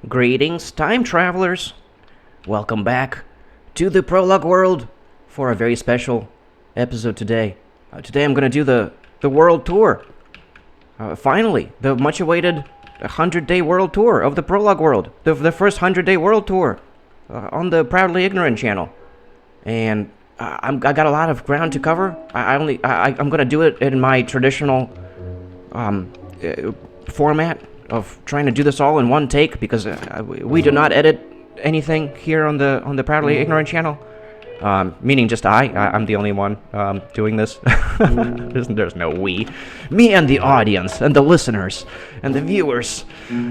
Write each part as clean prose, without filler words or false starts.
Greetings, time travelers. Welcome back to the Prologue World for a very special episode today. Today I'm going to do the world tour. Finally, the much-awaited 100-day world tour of the Prologue World. The first 100-day world tour on the Proudly Ignorant channel. And I got a lot of ground to cover. I'm going to do it in my traditional format of trying to do this all in one take, because we do not edit anything here on the Proudly Ignorant channel. Meaning just I'm the only one doing this. There's no we. Me and the audience, and the listeners, and the viewers.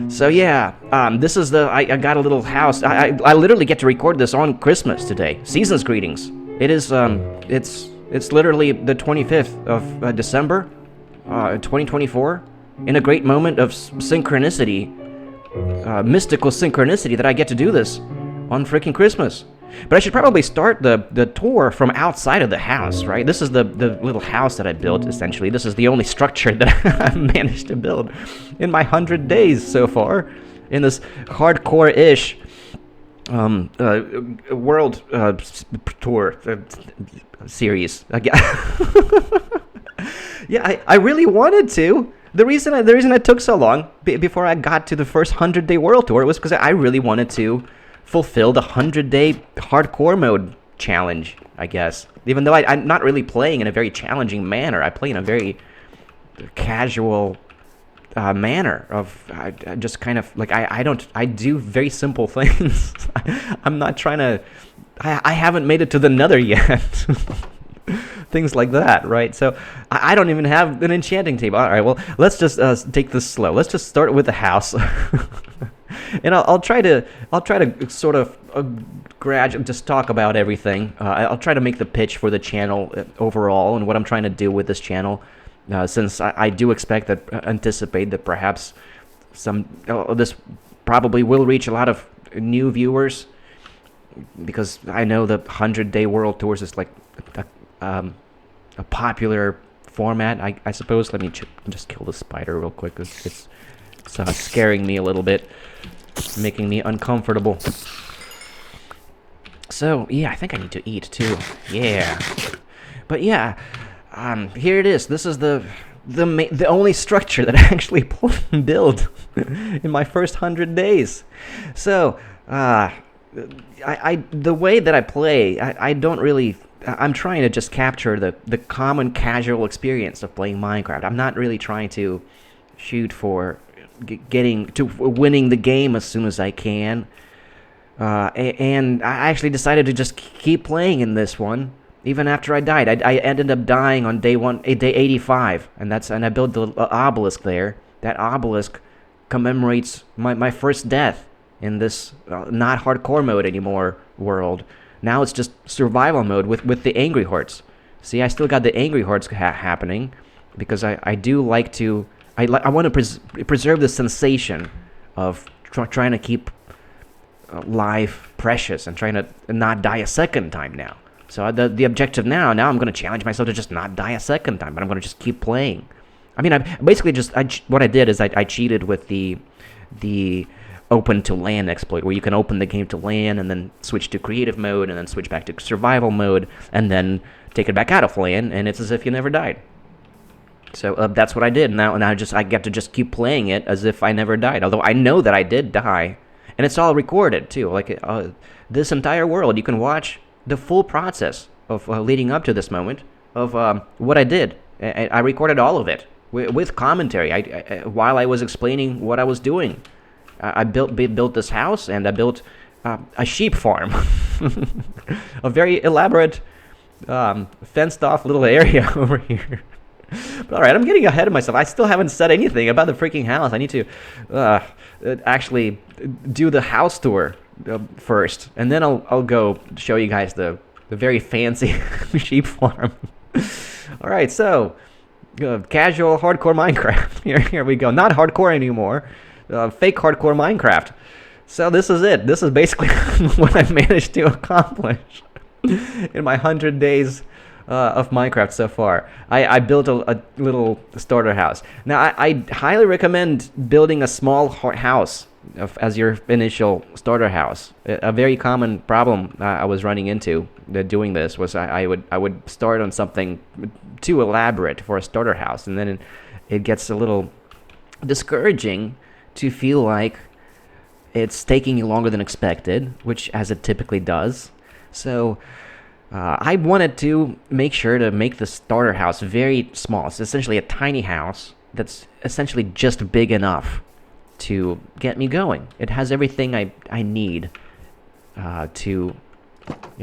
So yeah, this is I got a little house. I literally get to record this on Christmas today. Season's greetings. It is, it's literally the 25th of December, 2024. In a great moment of synchronicity, mystical synchronicity, that I get to do this on freaking Christmas. But I should probably start the tour from outside of the house, right? This is the little house that I built, essentially. This is the only structure that I've managed to build in my 100 days so far in this hardcore-ish world tour series. Yeah, I really wanted to. The reason it took so long before I got to the first 100-day world tour was because I really wanted to fulfill the 100-day hardcore mode challenge, I guess. Even though I'm not really playing in a very challenging manner, I play in a very casual manner of I just kind of like I do very simple things. I'm not trying to. I haven't made it to the Nether yet. Things like that, right? So I don't even have an enchanting table. All right, well, let's just take this slow. Let's just start with the house, and I'll try to sort of gradually just talk about everything. I'll try to make the pitch for the channel overall and what I'm trying to do with this channel, since I do anticipate that perhaps this probably will reach a lot of new viewers, because I know the 100-day world tours is like a popular format, I suppose. Let me just kill the spider real quick. It's scaring me a little bit, making me uncomfortable. So yeah, I think I need to eat too. Yeah, but yeah, here it is. This is the only structure that I actually build in my first 100 days. So the way that I play, I don't really. I'm trying to just capture the common casual experience of playing Minecraft. I'm not really trying to shoot for getting to winning the game as soon as I can. And I actually decided to just keep playing in this one even after I died. I ended up dying on day 85, and I built the obelisk there. That obelisk commemorates my first death in this not hardcore mode anymore world. Now it's just survival mode with the angry hearts. See, I still got the angry hearts happening, because I do like to. I want to preserve the sensation of trying to keep life precious and trying to not die a second time now. So the objective now I'm going to challenge myself to just not die a second time, but I'm going to just keep playing. I mean, I basically what I did is I cheated with the open to LAN exploit, where you can open the game to LAN and then switch to creative mode and then switch back to survival mode and then take it back out of LAN, and it's as if you never died. So that's what I did. Now I get to just keep playing it as if I never died, although I know that I did die, and it's all recorded too. Like this entire world, you can watch the full process of leading up to this moment of what I did. I recorded all of it with commentary while I was explaining what I was doing. I built this house, and I built a sheep farm, a very elaborate, fenced-off little area over here. But all right, I'm getting ahead of myself. I still haven't said anything about the freaking house. I need to actually do the house tour first, and then I'll go show you guys the very fancy sheep farm. All right, so casual hardcore Minecraft. Here we go. Not hardcore anymore. Fake hardcore Minecraft. So this is it. This is basically what I've managed to accomplish in my 100 days of Minecraft so far. I built a little starter house. Now, I highly recommend building a small house as your initial starter house. A very common problem I was running into doing this was I would start on something too elaborate for a starter house, and then it gets a little discouraging to feel like it's taking you longer than expected, which as it typically does. So I wanted to make sure to make the starter house very small. It's essentially a tiny house that's essentially just big enough to get me going. It has everything I need to,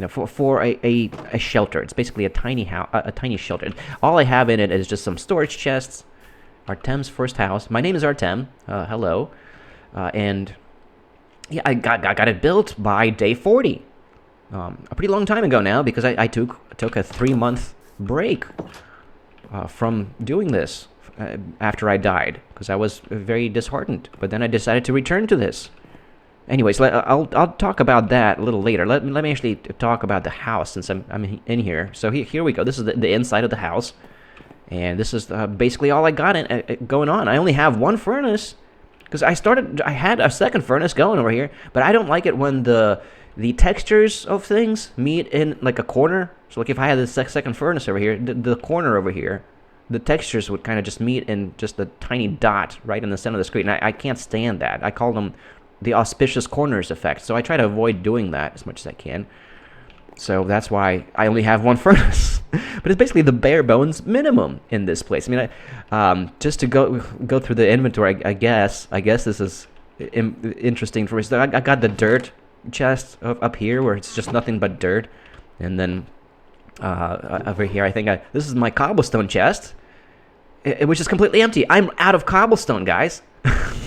for a shelter. It's basically a tiny house, a tiny shelter. All I have in it is just some storage chests. Artem's first house. My name is Artem. Hello, and yeah, I got it built by day 40. A pretty long time ago now, because I took a 3-month break from doing this after I died, because I was very disheartened. But then I decided to return to this. Anyways, I'll talk about that a little later. Let me actually talk about the house, since I'm in here. So here we go. This is the inside of the house, and this is basically all I got going on. I only have one furnace, because I had a second furnace going over here, but I don't like it when the textures of things meet in like a corner. So like if I had the second furnace over here, the corner over here, the textures would kind of just meet in just a tiny dot right in the center of the screen. I can't stand that. I call them the auspicious corners effect. So I try to avoid doing that as much as I can. So that's why I only have one furnace. But it's basically the bare bones minimum in this place. I mean, just to go through the inventory, I guess this is interesting for me. So I got the dirt chest up here where it's just nothing but dirt, and then over here I think this is my cobblestone chest, which is completely empty. I'm out of cobblestone, guys.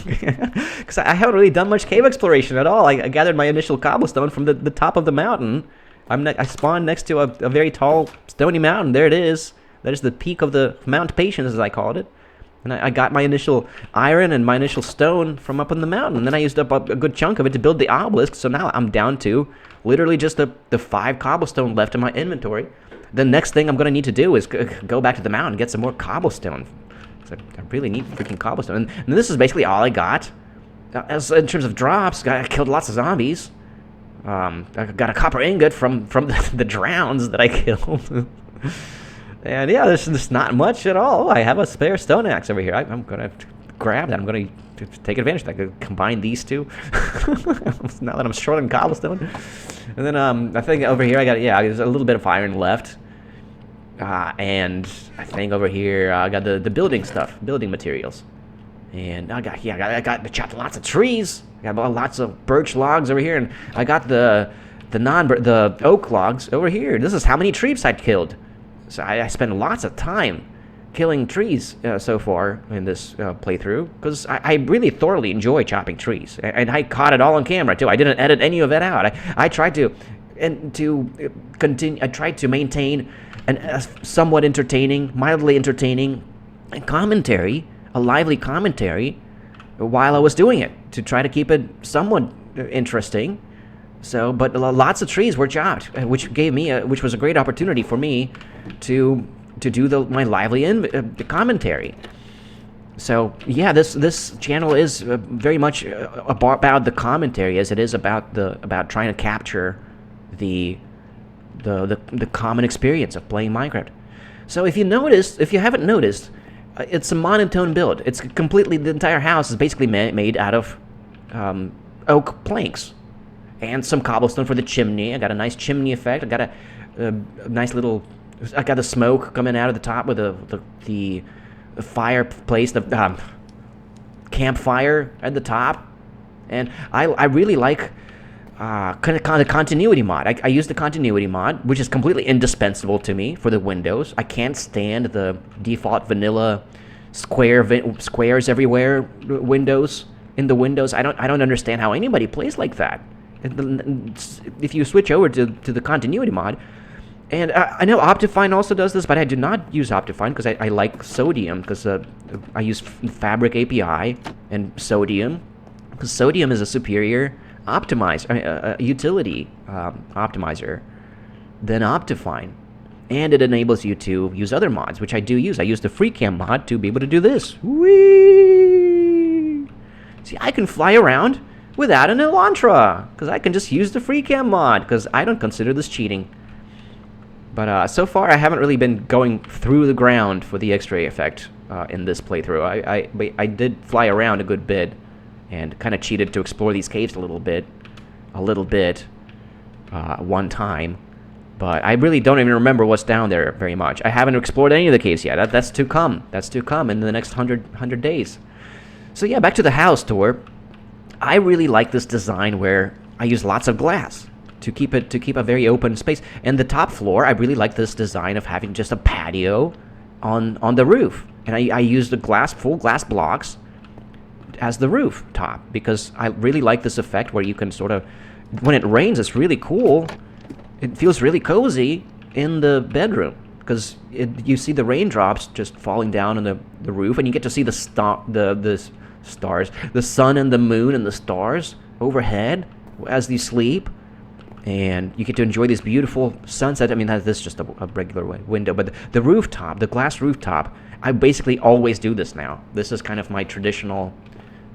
Because I haven't really done much cave exploration at all. I gathered my initial cobblestone from the top of the mountain. I spawned next to a very tall stony mountain. There it is. That is the peak of the Mount Patience, as I called it. And I got my initial iron and my initial stone from up on the mountain. And then I used up a good chunk of it to build the obelisk. So now I'm down to literally just the 5 cobblestone left in my inventory. The next thing I'm going to need to do is go back to the mountain and get some more cobblestone. I really need freaking cobblestone. And this is basically all I got. As in terms of drops, I killed lots of zombies. I got a copper ingot from the drowns that I killed. And yeah, there's just not much at all. I have a spare stone axe over here. I'm going to grab that. I'm going to take advantage of that. I could combine these two. Now that I'm short on cobblestone. And then I think over here there's a little bit of iron left. And I think over here I got the building stuff, building materials. And I chopped lots of trees. I got lots of birch logs over here, and I got the oak logs over here. This is how many trees I killed. So I spent lots of time killing trees so far in this playthrough, because I really thoroughly enjoy chopping trees, and I caught it all on camera too. I didn't edit any of it out. I tried to continue. I tried to maintain a somewhat entertaining, mildly entertaining commentary, a lively commentary, while I was doing it, to try to keep it somewhat interesting. So, but lots of trees were chopped, which was a great opportunity for me to do my lively commentary. So yeah, this channel is very much about the commentary as it is about trying to capture the common experience of playing Minecraft. So if you haven't noticed, it's a monotone build. It's completely, the entire house is basically made out of oak planks and some cobblestone for the chimney. I got a nice chimney effect. I got a nice little, I got the smoke coming out of the top with the fireplace, the campfire at the top. And I really like the continuity mod. I use the continuity mod, which is completely indispensable to me for the Windows. I can't stand the default vanilla squares everywhere Windows. In the Windows, I don't understand how anybody plays like that. If you switch over to the continuity mod, and I know Optifine also does this, but I do not use Optifine because I like Sodium, because I use Fabric API and Sodium, because Sodium is a superior utility optimizer than Optifine, and it enables you to use other mods, which I do use. I use the FreeCam mod to be able to do this. Whee! See, I can fly around without an Elantra, because I can just use the FreeCam mod, because I don't consider this cheating. But so far, I haven't really been going through the ground for the X-ray effect in this playthrough. I did fly around a good bit, and kind of cheated to explore these caves a little bit, one time. But I really don't even remember what's down there very much. I haven't explored any of the caves yet. That's to come. That's to come in the next 100 days. So yeah, back to the house tour. I really like this design where I use lots of glass to keep a very open space. And the top floor, I really like this design of having just a patio on the roof. And I use the full glass blocks as the roof top, because I really like this effect where you can sort of, when it rains, it's really cool. It feels really cozy in the bedroom, because you see the raindrops just falling down on the roof, and you get to see the stars, the sun and the moon and the stars overhead as you sleep, and you get to enjoy this beautiful sunset. I mean, this is just a regular window, but the rooftop, the glass rooftop, I basically always do this now. This is kind of my traditional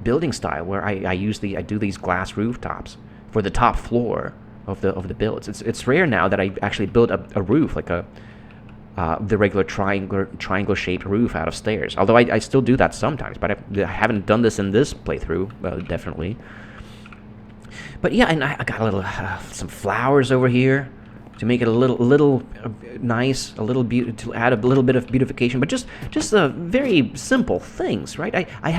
building style, where I do these glass rooftops for the top floor of the builds. It's rare now that I actually build a roof, like the regular triangle shaped roof out of stairs. Although I still do that sometimes, but I haven't done this in this playthrough, definitely. But yeah, and I got a little some flowers over here to make it a little nice, to add a little bit of beautification. But just very simple things, right? I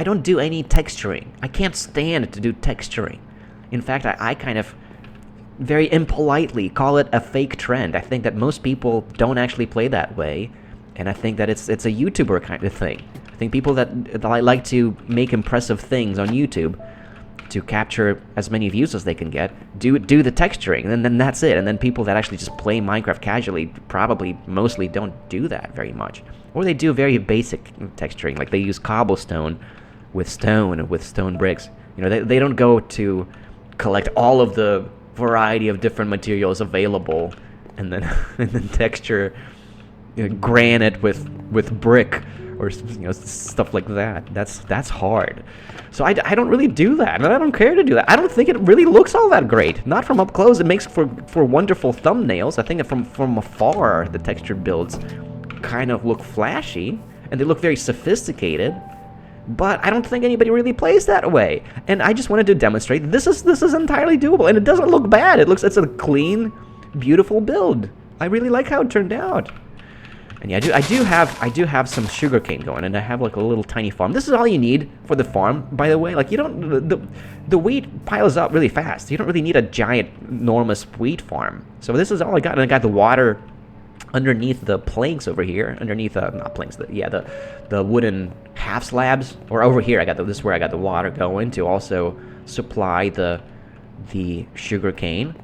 don't do any texturing. I can't stand to do texturing. In fact, I kind of very impolitely call it a fake trend. I think that most people don't actually play that way, and I think that it's a YouTuber kind of thing. I think people that like to make impressive things on YouTube to capture as many views as they can get do the texturing, and then that's it. And then people that actually just play Minecraft casually probably mostly don't do that very much, or they do very basic texturing, like they use cobblestone with stone bricks. You know, they don't go to collect all of the variety of different materials available and then texture, granite with brick, or stuff like that. That's hard. So I don't really do that, and I don't care to do that. I don't think it really looks all that great. Not from up close. It makes for wonderful thumbnails. I think that from afar, the textured builds kind of look flashy, and they look very sophisticated. But I don't think anybody really plays that way. And I just wanted to demonstrate this is entirely doable, and it doesn't look bad. It's a clean, beautiful build. I really like how it turned out. And yeah, I do have some sugarcane going, and I have like a little tiny farm. This is all you need for the farm, by the way. Like, you don't the wheat piles up really fast. You don't really need a giant, enormous wheat farm. So this is all I got, and I got the water underneath the planks over here, underneath not planks, the wooden half slabs, or over here this is where I got the water going to also supply the sugarcane.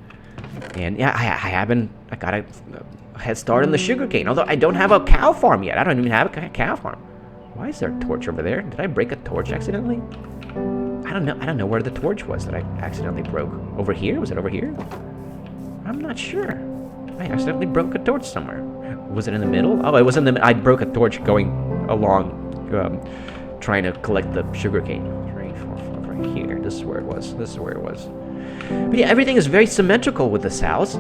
And yeah, I got a head start on the sugarcane, although I don't have a cow farm yet. I don't even have a cow farm. Why is there a torch over there? Did I break a torch accidentally? I don't know where the torch was that I accidentally broke. Over here? Was it over here? I'm not sure. I accidentally broke a torch somewhere. Was it in the middle? Oh, it was in the... I broke a torch going along, trying to collect the sugarcane. 3, 4, 5, right here. This is where it was. But yeah, everything is very symmetrical with this house.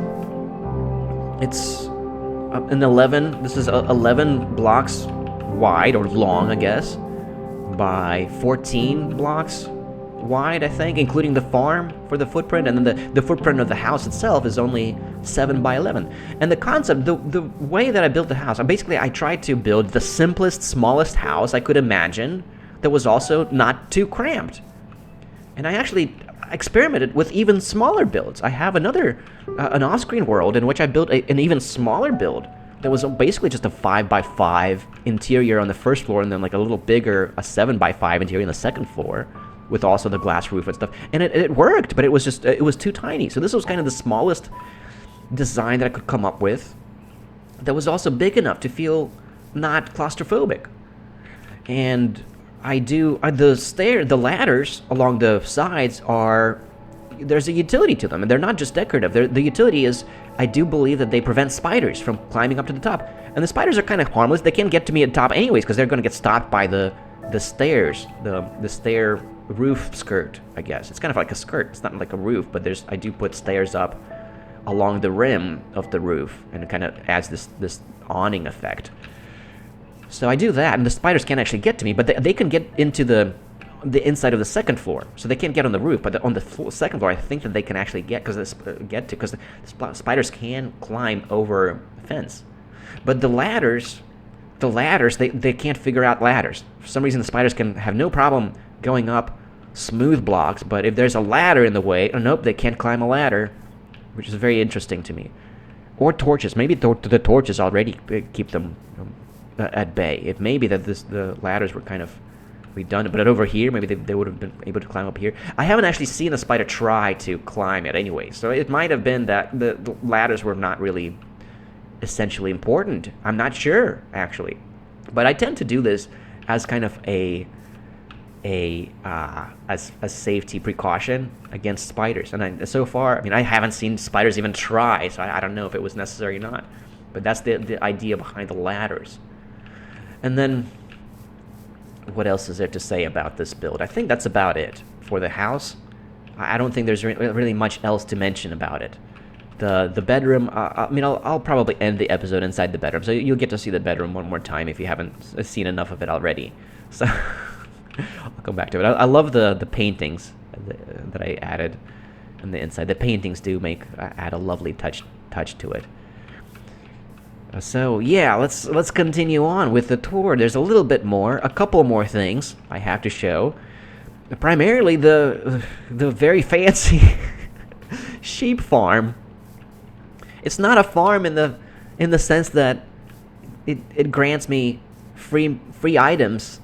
It's an 11... This is 11 blocks wide, or long, I guess, by 14 blocks wide, I think, including the farm for the footprint, and then the footprint of the house itself is only 7 by 11. And the concept, the way that I built the house, I tried to build the simplest, smallest house I could imagine that was also not too cramped. And I actually experimented with even smaller builds. I have an off-screen world in which I built an even smaller build that was basically just a 5 by 5 interior on the first floor, and then like a little bigger, a 7 by 5 interior on the second floor, with also the glass roof and stuff. And it worked, but it was too tiny. So this was kind of the smallest design that I could come up with that was also big enough to feel not claustrophobic. And the ladders along the sides there's a utility to them, and they're not just decorative. The utility is, I do believe that they prevent spiders from climbing up to the top. And the spiders are kind of harmless. They can't get to me at the top anyways, because they're going to get stopped by the stairs, the stair roof skirt, I guess. It's kind of like a skirt. It's not like a roof, but I do put stairs up along the rim of the roof, and it kind of adds this awning effect. So I do that, and the spiders can't actually get to me, but they can get into the inside of the second floor. So they can't get on the roof, but on the second floor, I think that they can actually get because the spiders can climb over a fence. But the ladders, they can't figure out ladders. For some reason, the spiders can have no problem going up smooth blocks, but if there's a ladder in the way, oh, nope, they can't climb a ladder, which is very interesting to me. Or torches. Maybe the torches already keep them at bay. It may be that the ladders were kind of redundant, but over here, maybe they would have been able to climb up here. I haven't actually seen a spider try to climb it anyway, so it might have been that the ladders were not really essentially important. I'm not sure, actually. But I tend to do this as kind of a safety precaution against spiders. And so far, I mean, I haven't seen spiders even try, so I don't know if it was necessary or not. But that's the idea behind the ladders. And then, what else is there to say about this build? I think that's about it for the house. I don't think there's really much else to mention about it. The bedroom, I mean, I'll probably end the episode inside the bedroom, so you'll get to see the bedroom one more time if you haven't seen enough of it already. So I'll come back to it. I love the paintings that I added on the inside. The paintings do add a lovely touch to it. So yeah, let's continue on with the tour. There's a couple more things I have to show. Primarily the very fancy sheep farm. It's not a farm in the sense that it grants me free items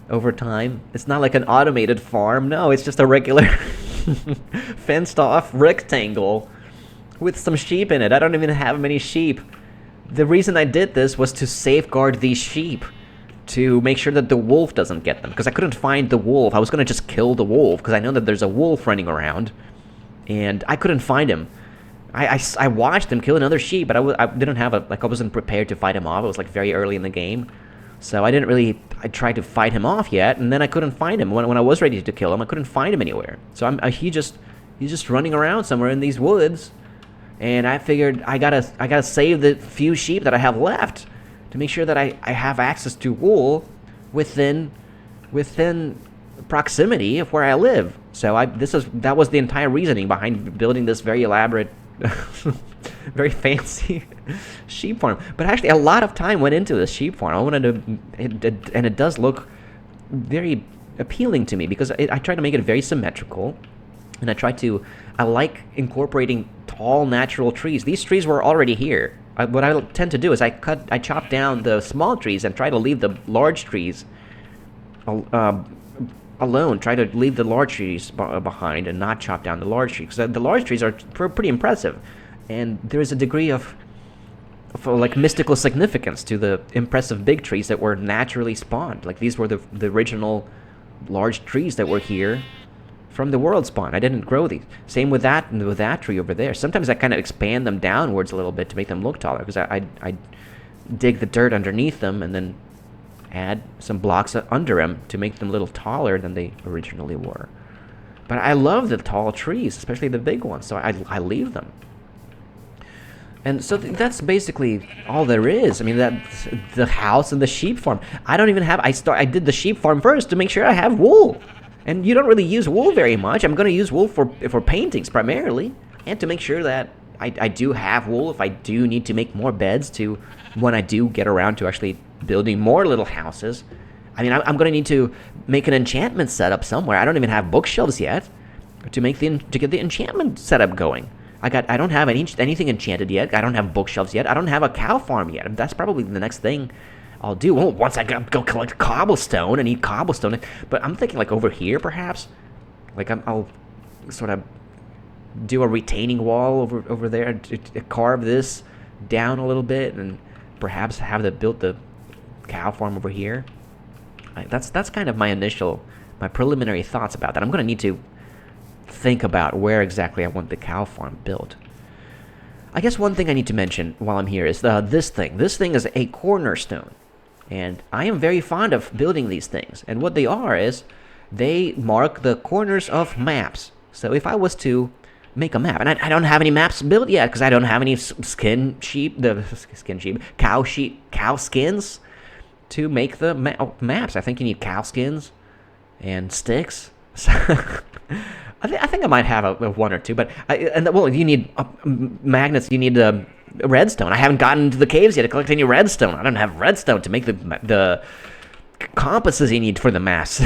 over time. It's not like an automated farm. No, it's just a regular fenced off rectangle with some sheep in it. I don't even have many sheep. The reason I did this was to safeguard these sheep, to make sure that the wolf doesn't get them, because I couldn't find the wolf. I was going to just kill the wolf, because I know that there's a wolf running around, and I couldn't find him. I watched him kill another sheep, but I didn't have I wasn't prepared to fight him off. It was like very early in the game, so I tried to fight him off yet, and then I couldn't find him. When I was ready to kill him, I couldn't find him anywhere. So he's just running around somewhere in these woods. And I figured I gotta save the few sheep that I have left to make sure that I have access to wool within proximity of where I live. So that was the entire reasoning behind building this very elaborate, very fancy sheep farm. But actually, a lot of time went into this sheep farm. I wanted to, and it does look very appealing to me because I tried to make it very symmetrical. And I like incorporating tall natural trees. These trees were already here. What I tend to do is I chop down the small trees and try to leave the large trees alone. Try to leave the large trees behind and not chop down the large trees. Because the large trees are pretty impressive. And there is a degree of like mystical significance to the impressive big trees that were naturally spawned. Like these were the original large trees that were here from the world spawn. I didn't grow these. Same with that tree over there. Sometimes I kind of expand them downwards a little bit to make them look taller, because I dig the dirt underneath them and then add some blocks under them to make them a little taller than they originally were. But I love the tall trees, especially the big ones, so I leave them. And so that's basically all there is. I mean, that's the house and the sheep farm. I don't even have. I did the sheep farm first to make sure I have wool. And you don't really use wool very much. I'm going to use wool for paintings primarily, and to make sure that I do have wool if I do need to make more beds to when I do get around to actually building more little houses. I mean, I'm going to need to make an enchantment setup somewhere. I don't even have bookshelves yet to get the enchantment setup going. I don't have anything enchanted yet. I don't have bookshelves yet. I don't have a cow farm yet. And that's probably the next thing I'll do. Well, once I go collect cobblestone and eat cobblestone. But I'm thinking like over here, perhaps. Like I'll sort of do a retaining wall over there to carve this down a little bit, and perhaps build the cow farm over here. That's kind of my preliminary thoughts about that. I'm going to need to think about where exactly I want the cow farm built. I guess one thing I need to mention while I'm here is this thing. This thing is a cornerstone. And I am very fond of building these things. And what they are is, they mark the corners of maps. So if I was to make a map, and I don't have any maps built yet because I don't have any cow skins to make the maps. I think you need cow skins and sticks. So I think I might have a one or two, but you need magnets. You need redstone. I haven't gotten to the caves yet to collect any redstone. I don't have redstone to make the compasses you need for the maps.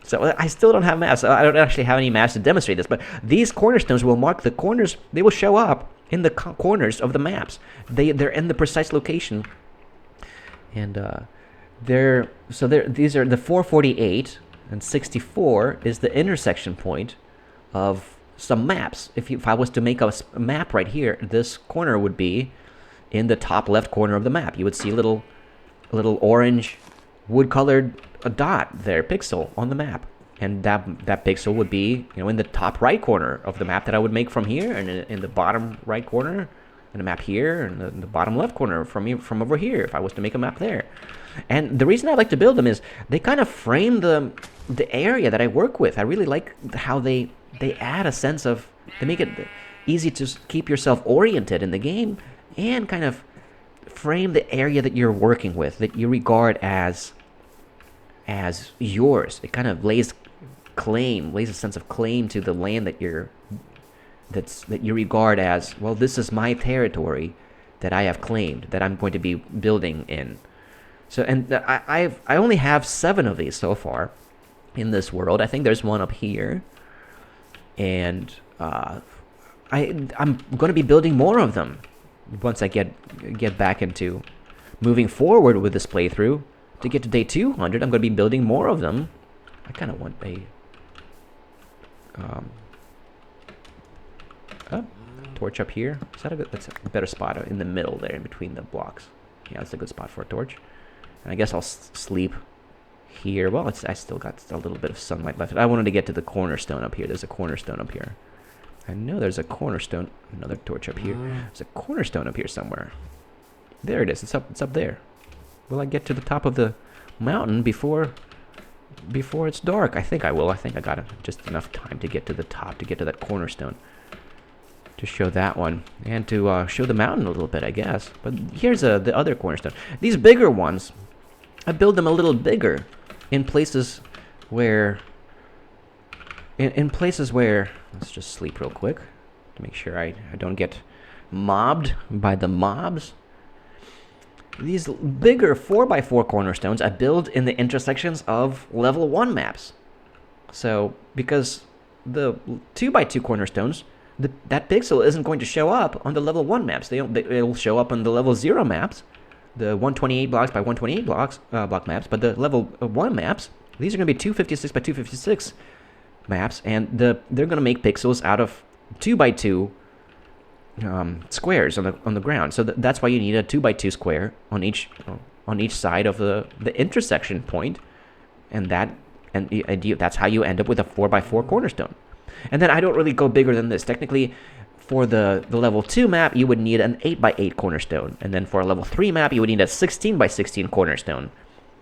So I still don't have maps. So I don't actually have any maps to demonstrate this, but these cornerstones will mark the corners. They will show up in the corners of the maps. They're in the precise location, and these are the 448 and 64 is the intersection point of some maps. If I was to make a map right here, this corner would be in the top left corner of the map. You would see a little orange wood-colored dot there, pixel on the map, and that pixel would be in the top right corner of the map that I would make from here, and in the bottom right corner in the map here, and the bottom left corner from over here if I was to make a map there. And the reason I like to build them is they kind of frame the area that I work with. I really like how they add a sense of, they make it easy to keep yourself oriented in the game and kind of frame the area that you're working with, that you regard as yours. It kind of lays a sense of claim to the land that you regard as, well, this is my territory that I have claimed, that I'm going to be building in. So, and I only have 7 of these so far in this world. I think there's one up here, and I'm going to be building more of them once I get back into moving forward with this playthrough. To get to day 200, I'm going to be building more of them. I kind of want a torch up here. That's a better spot in the middle there, in between the blocks. Yeah, that's a good spot for a torch. And I guess I'll sleep here. Well, I still got a little bit of sunlight left. I wanted to get to the cornerstone up here. There's a cornerstone up here. I know there's a cornerstone. Another torch up here. There's a cornerstone up here somewhere. There it is. It's up there. Will I get to the top of the mountain before it's dark? I think I will. I think I got just enough time to get to the top, to get to that cornerstone, to show that one, and to show the mountain a little bit, I guess. But here's the other cornerstone. These bigger ones, I build them a little bigger in places where, let's just sleep real quick to make sure I don't get mobbed by the mobs. These bigger 4x4 cornerstones I build in the intersections of level 1 maps. So, because the 2x2 cornerstones, that pixel isn't going to show up on the level 1 maps. It'll show up on the level 0 maps, the 128 blocks by 128 block maps, but the level 1 maps, these are going to be 256 by 256 maps, and they're going to make pixels out of 2x2 squares on the ground. So that's why you need a 2x2 square on each side of the intersection point, and that's how you end up with a 4x4 cornerstone. And then I don't really go bigger than this. Technically, for the level 2 map, you would need an 8x8 cornerstone, and then for a level 3 map, you would need a 16x16 cornerstone.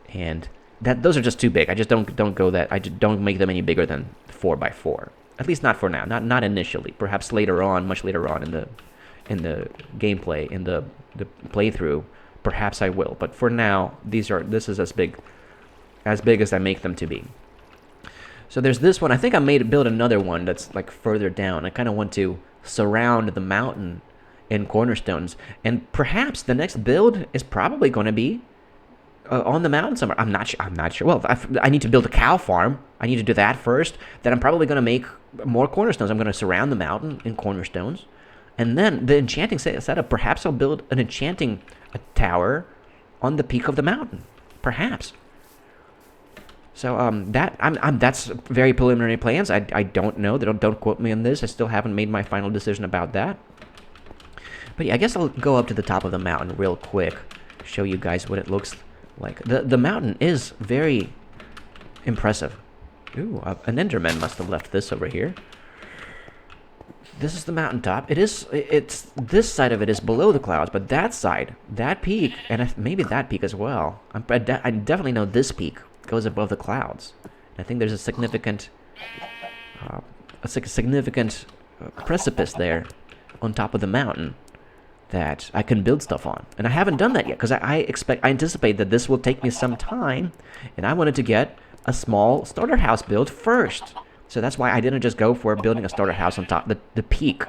And those are just too big. I just don't go that. I just don't make them any bigger than 4x4. At least not for now. Not initially. Perhaps later on, much later on in the gameplay, in the playthrough, perhaps I will. But for now, this is as big as I make them to be. So there's this one. I think I build another one that's like further down. I kind of want to surround the mountain in cornerstones, and perhaps the next build is probably going to be on the mountain somewhere. I'm not sure. Well, I need to build a cow farm. I need to do that first. Then I'm probably going to make more cornerstones. I'm going to surround the mountain in cornerstones. And then the enchanting setup, perhaps I'll build an enchanting tower on the peak of the mountain. Perhaps. So that's very preliminary plans. I don't know. Don't quote me on this. I still haven't made my final decision about that. But yeah, I guess I'll go up to the top of the mountain real quick, show you guys what it looks like. The mountain is very impressive. Ooh, an Enderman must have left this over here. This is the mountaintop. It's this side of it is below the clouds, but that side, that peak, and maybe that peak as well. I definitely know this peak goes above the clouds. I think there's a significant precipice there on top of the mountain that I can build stuff on. And I haven't done that yet because I anticipate that this will take me some time, and I wanted to get a small starter house built first. So that's why I didn't just go for building a starter house on top the peak,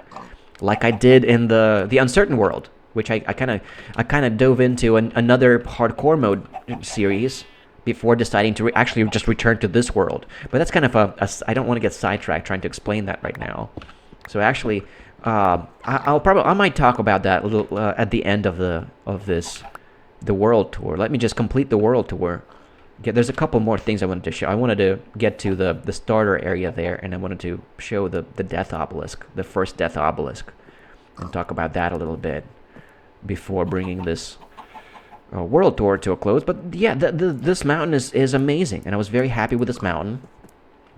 like I did in the Uncertain World, which I kind of dove into another hardcore mode series before deciding to actually just return to this world. But that's kind of I don't want to get sidetracked trying to explain that right now. So actually, I might talk about that a little at the end of the world tour. Let me just complete the world tour. There's a couple more things I wanted to show. I wanted to get to the starter area there, and I wanted to show the death obelisk, the first death obelisk, and talk about that a little bit before bringing this world tour to a close. But yeah, this mountain is amazing, and I was very happy with this mountain.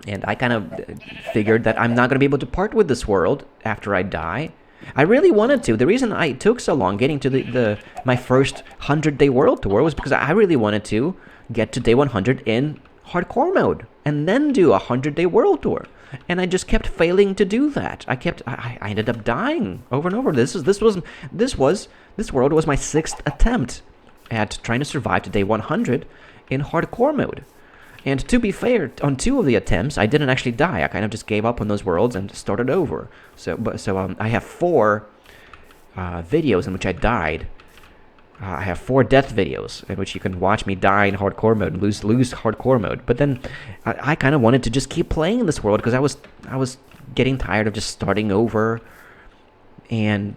And I kind of figured that I'm not going to be able to part with this world after I die. I really wanted to. The reason I took so long getting to my first 100-day world tour was because I really wanted to get to day 100 in hardcore mode and then do a 100-day world tour. And I just kept failing to do that. I ended up dying over and over. This world was my 6th attempt at trying to survive to day 100 in hardcore mode. And to be fair, on 2 of the attempts, I didn't actually die. I kind of just gave up on those worlds and started over. So I have 4 videos in which I died. I have 4 death videos in which you can watch me die in hardcore mode, lose hardcore mode. But then I kind of wanted to just keep playing this world because I was getting tired of just starting over and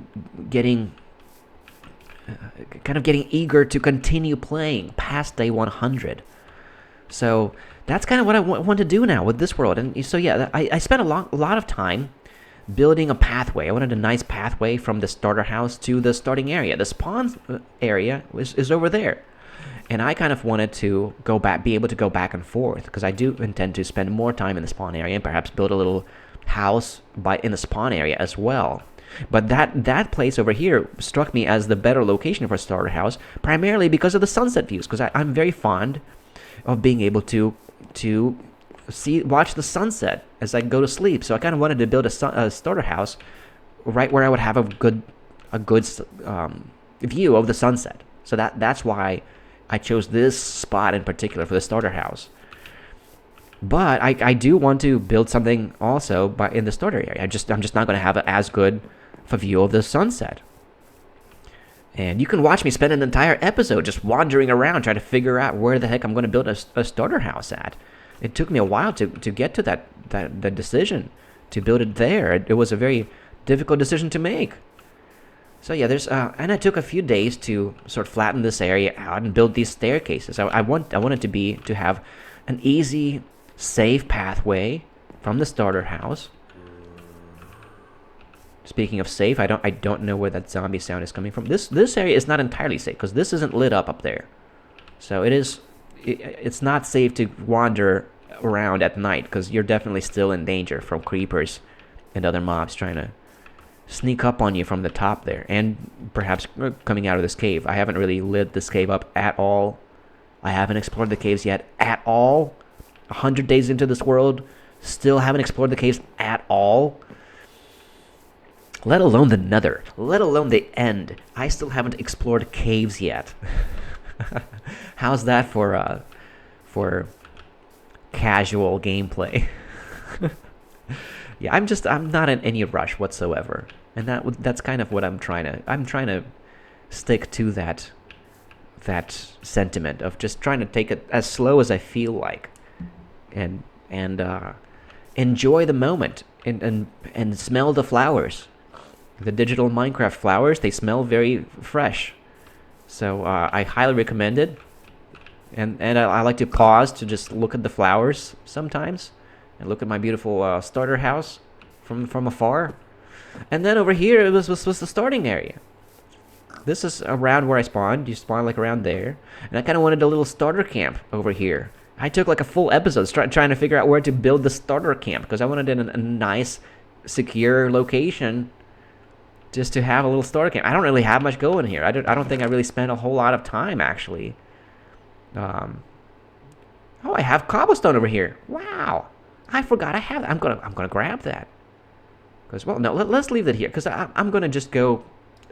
getting eager to continue playing past day 100. So that's kind of what I want to do now with this world. And so yeah, I spent a lot of time building a pathway. I wanted a nice pathway from the starter house to the starting area. The spawn area is over there. And I kind of wanted to be able to go back and forth because I do intend to spend more time in the spawn area and perhaps build a little house in the spawn area as well. But that place over here struck me as the better location for a starter house, primarily because of the sunset views, because I'm very fond of being able to watch the sunset as I go to sleep. So I kind of wanted to build a starter house right where I would have a good view of the sunset. So that's why I chose this spot in particular for the starter house. But I do want to build something also in the starter area. I'm just not going to have as good of a view of the sunset. And you can watch me spend an entire episode just wandering around trying to figure out where the heck I'm going to build a starter house at. It took me a while to get to that decision to build it there. It was a very difficult decision to make. So yeah, and I took a few days to sort of flatten this area out and build these staircases. I wanted to have an easy, safe pathway from the starter house. Speaking of safe, I don't know where that zombie sound is coming from. This area is not entirely safe because this isn't lit up there, so it's not safe to wander around at night because you're definitely still in danger from creepers and other mobs trying to sneak up on you from the top there, and perhaps coming out of this cave. I haven't really lit this cave up at all. I haven't explored the caves yet at all. 100 days into this world, still haven't explored the caves at all. Let alone the nether, let alone the end. I still haven't explored caves yet. How's that for casual gameplay? Yeah, I'm not in any rush whatsoever. And that's kind of what I'm trying to stick to that sentiment of just trying to take it as slow as I feel like and enjoy the moment and smell the flowers. The digital Minecraft flowers, they smell very fresh. So I highly recommend it. And I like to pause to just look at the flowers sometimes and look at my beautiful starter house from afar. And then over here, it was the starting area. This is around where I spawned. You spawn like around there. And I kind of wanted a little starter camp over here. I took like a full episode trying to figure out where to build the starter camp because I wanted it in a nice, secure location just to have a little starter camp. I don't really have much going here. I don't think I really spent a whole lot of time, actually. Oh, Oh, I have cobblestone over here. Wow. I forgot I have that. I'm gonna grab that. Because, well, no, let's leave it here. Because I'm gonna just go.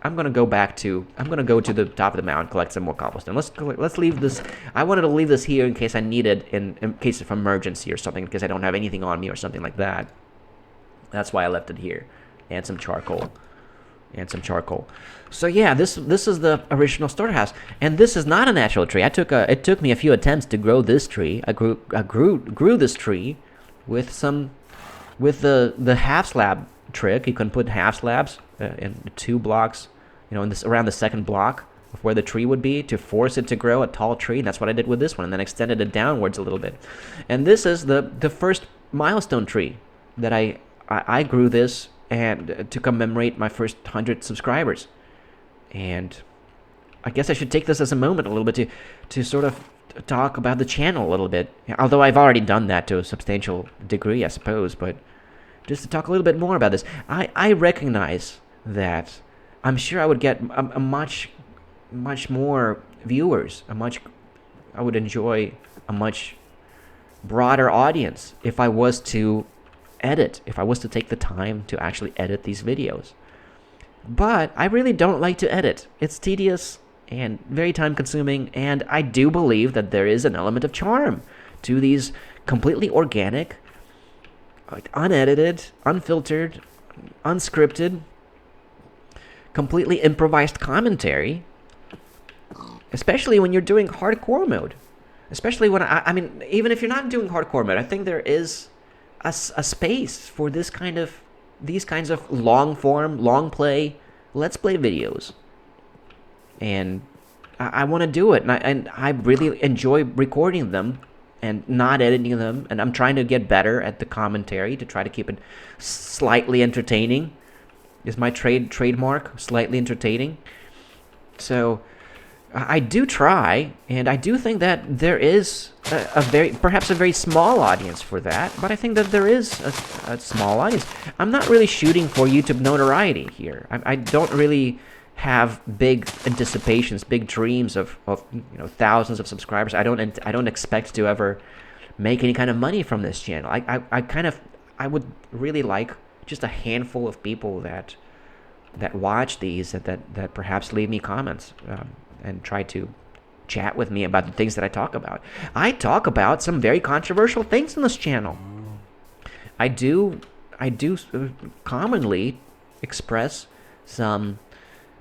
I'm gonna go to the top of the mountain, collect some more cobblestone. Let's leave this. I wanted to leave this here in case I need it, in case of emergency or something, because I don't have anything on me or something like that. That's why I left it here, and some charcoal. So yeah, this is the original starter house, and this is not a natural tree. It took me a few attempts to grow this tree. I grew this tree with the half slab trick. You can put half slabs in 2 blocks, around the second block of where the tree would be, to force it to grow a tall tree. And that's what I did with this one, and then extended it downwards a little bit. And this is the first milestone tree that I grew this, and to commemorate my first 100 subscribers. And I guess I should take this as a moment a little bit to sort of talk about the channel a little bit. Although I've already done that to a substantial degree, I suppose, but just to talk a little bit more about this. I recognize that I'm sure I would get a much more viewers, I would enjoy a much broader audience if I was to take the time to actually edit these videos. But I really don't like to edit. It's tedious and very time consuming, and I do believe that there is an element of charm to these completely organic, unedited, unfiltered, unscripted, completely improvised commentary, especially when you're doing hardcore mode. Especially when I mean, even if you're not doing hardcore mode, I think there is a space for these kinds of long form, long play, let's play videos. And I want to do it, and I really enjoy recording them and not editing them, and I'm trying to get better at the commentary to try to keep it slightly entertaining. Is my trademark, slightly entertaining. So I do try, and I do think that there is perhaps a very small audience for that, but I think that there is a small audience. I'm not really shooting for YouTube notoriety here. I don't really have big anticipations, big dreams of thousands of subscribers. I don't expect to ever make any kind of money from this channel. I would really like just a handful of people that watch these, that perhaps leave me comments and try to chat with me about the things that I talk about. I talk about some very controversial things on this channel. I do commonly express some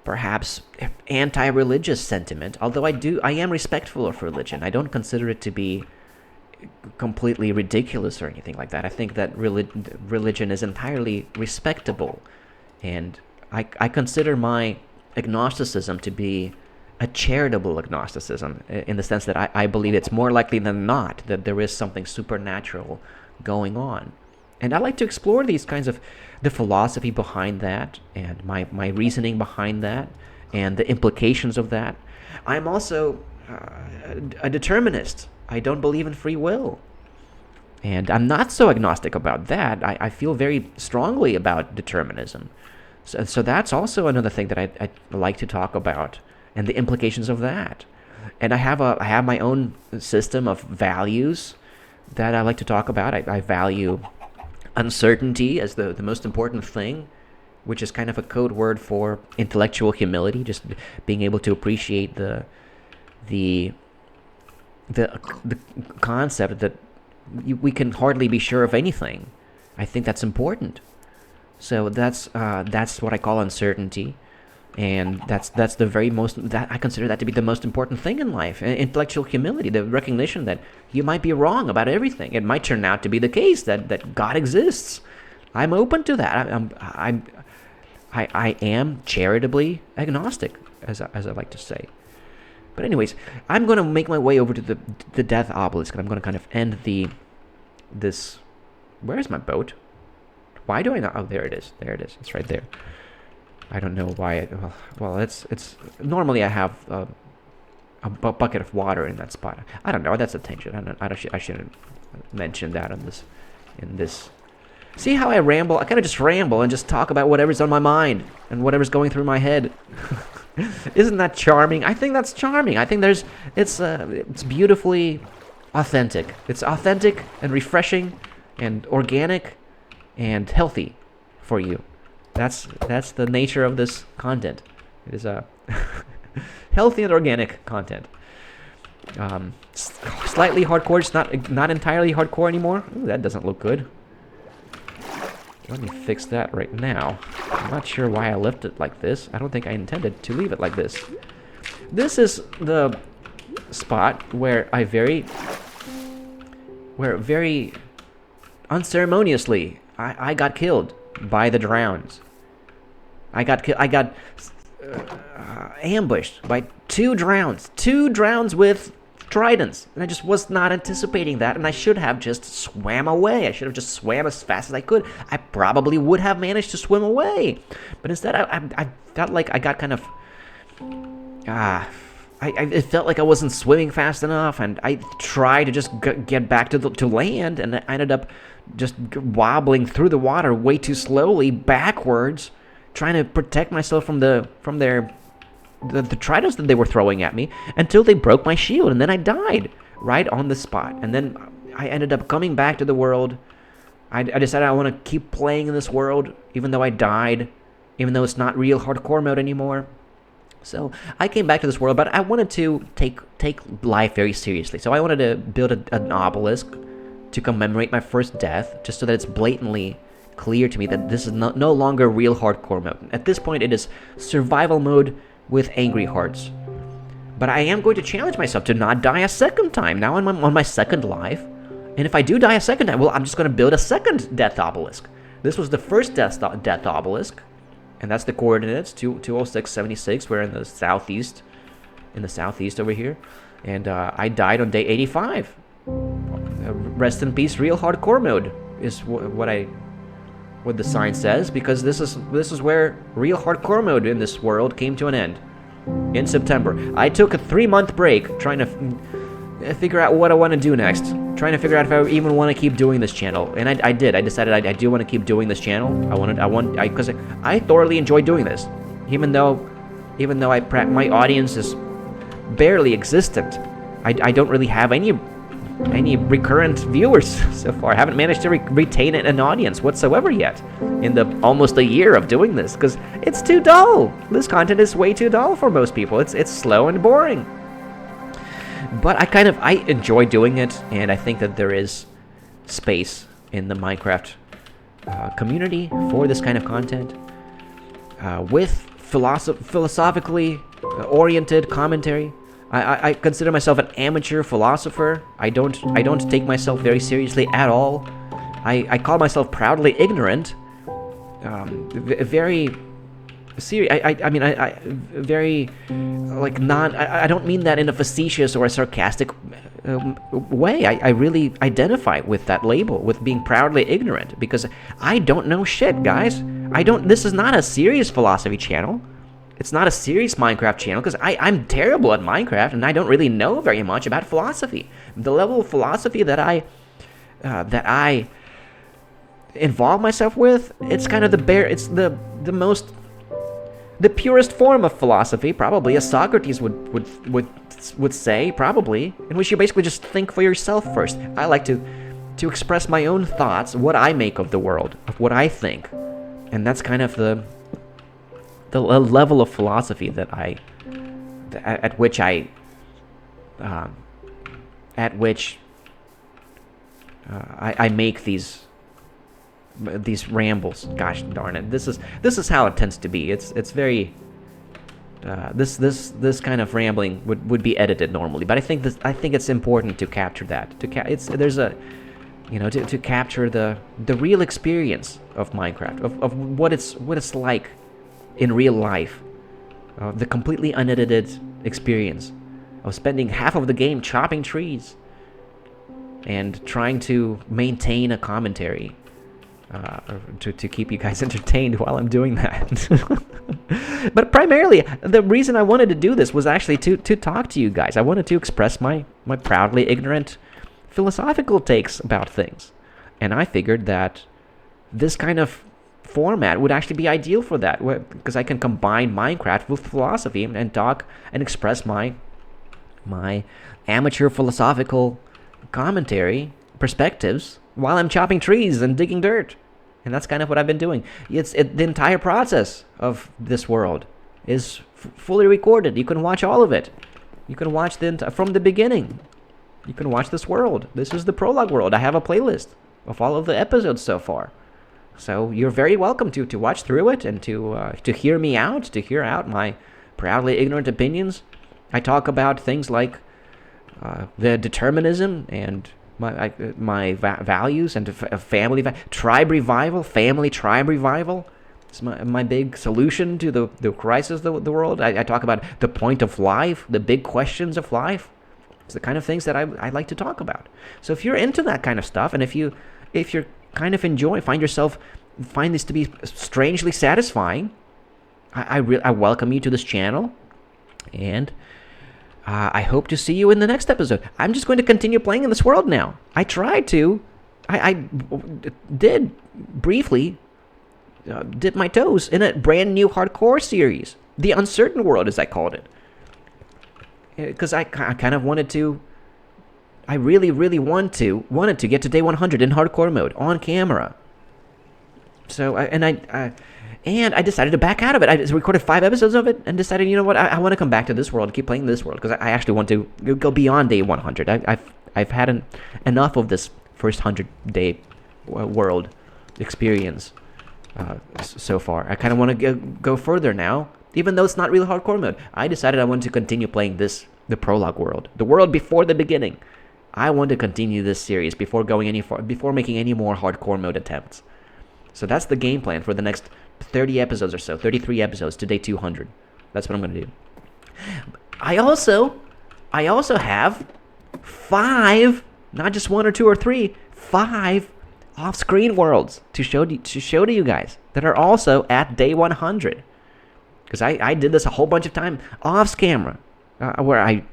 perhaps anti-religious sentiment, although I am respectful of religion. I don't consider it to be completely ridiculous or anything like that. I think that religion is entirely respectable, and I consider my agnosticism to be a charitable agnosticism, in the sense that I believe it's more likely than not that there is something supernatural going on. And I like to explore these kinds of the philosophy behind that, and my reasoning behind that, and the implications of that. I'm also a determinist. I don't believe in free will. And I'm not so agnostic about that. I feel very strongly about determinism. So that's also another thing that I like to talk about, and the implications of that. And I have my own system of values that I like to talk about. I value uncertainty as the most important thing, which is kind of a code word for intellectual humility, just being able to appreciate the concept that we can hardly be sure of anything. I think that's important. So that's what I call uncertainty, and that's the very most, that I consider that to be the most important thing in life. Intellectual humility, the recognition that you might be wrong about everything. It might turn out to be the case that God exists. I'm open to that. I am charitably agnostic, as I like to say. But anyways, I'm going to make my way over to the Death Obelisk, and I'm going to kind of end this. Where's my boat? Why do I not? Oh, there it is. There it is. It's right there. I don't know why. Well, it's normally I have a bucket of water in that spot. I don't know. That's a tangent. I shouldn't mention that in this. See how I ramble? I kind of just ramble and just talk about whatever's on my mind and whatever's going through my head. Isn't that charming? I think that's charming. I think it's beautifully authentic. It's authentic and refreshing and organic and healthy for you. That's the nature of this content. It is a healthy and organic content. Slightly hardcore. It's not entirely hardcore anymore. Ooh, that doesn't look good. Let me fix that right now. I'm not sure why I left it like this. I don't think I intended to leave it like this. This is the spot where very unceremoniously I got killed by the drowns. I got ambushed by two drowns with tridents, and I just was not anticipating that, and I should have just swam away. I should have just swam as fast as I could. I probably would have managed to swim away, but instead I felt like I got kind of it felt like I wasn't swimming fast enough, and I tried to just get back to land, and I ended up just wobbling through the water way too slowly backwards, trying to protect myself from the tridents that they were throwing at me, until they broke my shield, and then I died right on the spot. And then I ended up coming back to the world. I decided I want to keep playing in this world, even though I died, even though it's not real hardcore mode anymore. So I came back to this world, but I wanted to take life very seriously. So I wanted to build an obelisk to commemorate my first death, just so that it's blatantly clear to me that this is no longer real hardcore mode. At this point, it is survival mode with angry hearts. But I am going to challenge myself to not die a second time. Now I'm on my second life, and if I do die a second time, well, I'm just going to build a second death obelisk. This was the first death obelisk, and that's the coordinates 20676. We're in the southeast over here, and I died on day 85. Rest in peace, real hardcore mode is what the sign says, because this is where real hardcore mode in this world came to an end in September. I took a 3-month break trying to figure out what I want to do next, trying to figure out if I even want to keep doing this channel, and I did. I decided I do want to keep doing this channel. Because I thoroughly enjoy doing this, even though my audience is barely existent. I don't really have any recurrent viewers so far. I haven't managed to retain an audience whatsoever yet in the almost a year of doing this, because it's too dull. This content is way too dull for most people. It's slow and boring. But I enjoy doing it, and I think that there is space in the Minecraft community for this kind of content with philosophically oriented commentary. I consider myself an amateur philosopher. I don't take myself very seriously at all. I call myself proudly ignorant. Very serious. I very like not. I don't mean that in a facetious or a sarcastic way. I really identify with that label, with being proudly ignorant, because I don't know shit, guys. This is not a serious philosophy channel. It's not a serious Minecraft channel, because I'm terrible at Minecraft, and I don't really know very much about philosophy. The level of philosophy that I involve myself with, it's kind of the purest form of philosophy, probably, as Socrates would say, probably, in which you basically just think for yourself first. I like to express my own thoughts, what I make of the world, of what I think, and that's kind of the level of philosophy at which I make these rambles. Gosh darn it! This is how it tends to be. It's very this kind of rambling would be edited normally, but I think it's important to capture that. To capture the real experience of Minecraft, of what it's like in real life, the completely unedited experience of spending half of the game chopping trees and trying to maintain a commentary to keep you guys entertained while I'm doing that. But primarily, the reason I wanted to do this was actually to talk to you guys. I wanted to express my proudly ignorant philosophical takes about things, and I figured that this kind of format would actually be ideal for that, because I can combine Minecraft with philosophy and talk and express my amateur philosophical commentary, perspectives, while I'm chopping trees and digging dirt. And that's kind of what I've been doing. The entire process of this world is fully recorded. You can watch all of it. You can watch from the beginning. You can watch this world. This is the Prologue World. I have a playlist of all of the episodes so far. So you're very welcome to watch through it and to hear me out, to hear out my proudly ignorant opinions. I talk about things like the determinism and my values and family, tribe revival, family tribe revival. It's my big solution to the crisis of the world. I talk about the point of life, the big questions of life. It's the kind of things that I like to talk about. So if you're into that kind of stuff, and if you're kind of find this to be strangely satisfying, I welcome you to this channel, and I hope to see you in the next episode. I'm just going to continue playing in this world now. I did briefly dip my toes in a brand new hardcore series, The Uncertain World, as I called it. Because I kind of wanted to, I really wanted to get to day 100 in hardcore mode, on camera. So, I decided to back out of it. I recorded 5 episodes of it and decided, you know what, I want to come back to this world, keep playing this world, because I actually want to go beyond day 100. I've had enough of this first 100-day world experience so far. I kind of want to go further now, even though it's not really hardcore mode. I decided I wanted to continue playing the Prologue World, the world before the beginning. I want to continue this series before making any more hardcore mode attempts. So that's the game plan for the next 30 episodes or so, 33 episodes to day 200. That's what I'm going to do. I also have 5, not just 1 or 2 or 3, 5 off-screen worlds to show to you guys that are also at day 100. Because I did this a whole bunch of time off camera, where I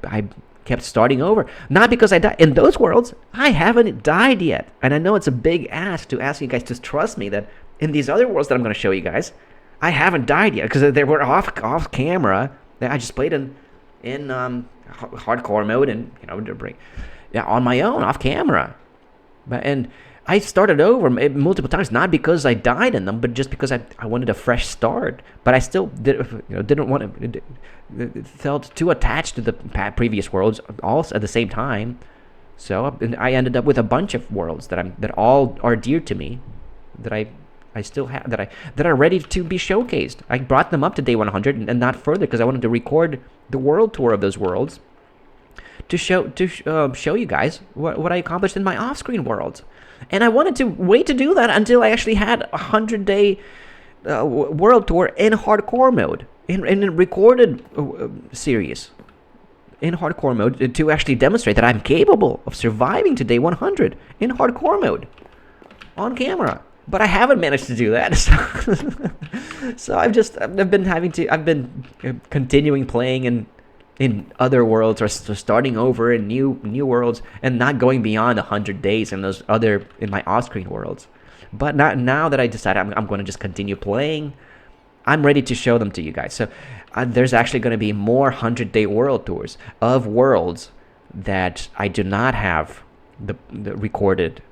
kept starting over. Not because I died. In those worlds, I haven't died yet. And I know it's a big ask to ask you guys to trust me that in these other worlds that I'm going to show you guys, I haven't died yet. Because they were off camera. I just played in hardcore mode and, on my own, off camera. And I started over multiple times, not because I died in them, but just because I wanted a fresh start. But I still didn't want to. It felt too attached to the previous worlds, all at the same time. So I ended up with a bunch of worlds that all are dear to me, that I still have, that are ready to be showcased. I brought them up to day 100 and not further because I wanted to record the world tour of those worlds to show you guys what I accomplished in my off-screen worlds. And I wanted to wait to do that until I actually had a 100-day world tour in hardcore mode, in a recorded series in hardcore mode, to actually demonstrate that I'm capable of surviving to day 100 in hardcore mode on camera. But I haven't managed to do that. So I've been continuing playing in other worlds, or starting over in new worlds, and not going beyond 100 days in my off-screen worlds. But now that I decided I'm going to just continue playing, I'm ready to show them to you guys. So there's actually going to be more 100-day world tours of worlds that I do not have the recorded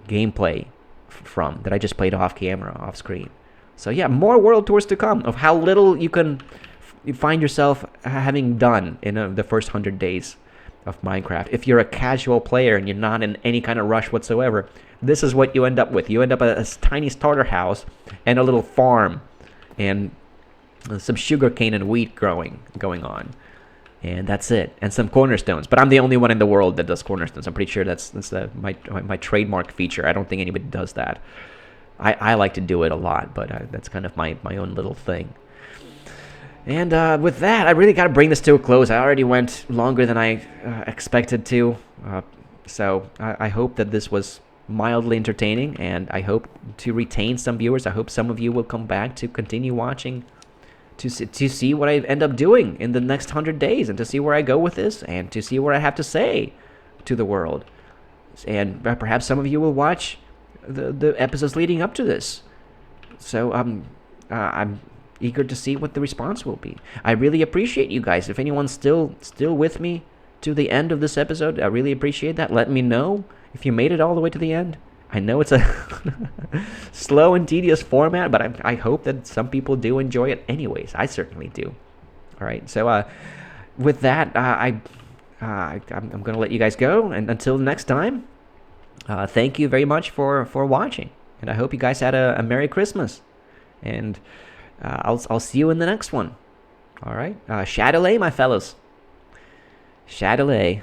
gameplay from, that I just played off camera, off screen. So yeah, more world tours to come of how little you can find yourself having done in the first 100 days of Minecraft. If you're a casual player and you're not in any kind of rush whatsoever, this is what you end up with. You end up at a tiny starter house and a little farm and some sugarcane and wheat going on. And that's it. And some cornerstones. But I'm the only one in the world that does cornerstones. I'm pretty sure that's my trademark feature. I don't think anybody does that. I like to do it a lot, but that's kind of my own little thing. And with that, I really got to bring this to a close. I already went longer than I expected to. So I hope that this was mildly entertaining, and I hope to retain some viewers. I hope some of you will come back to continue watching, to see what I end up doing in the next 100 days, and to see where I go with this, and to see what I have to say to the world. And perhaps some of you will watch the episodes leading up to this. So I'm eager to see what the response will be. I really appreciate you guys. If anyone's still with me to the end of this episode. I really appreciate that. Let me know if you made it all the way to the end. I know it's a slow and tedious format, but I hope that some people do enjoy it anyways. I certainly do. All right, so with that, I'm going to let you guys go. And until next time, thank you very much for watching. And I hope you guys had a Merry Christmas. And I'll see you in the next one. All right, Chatelet, my fellows. Chatelet.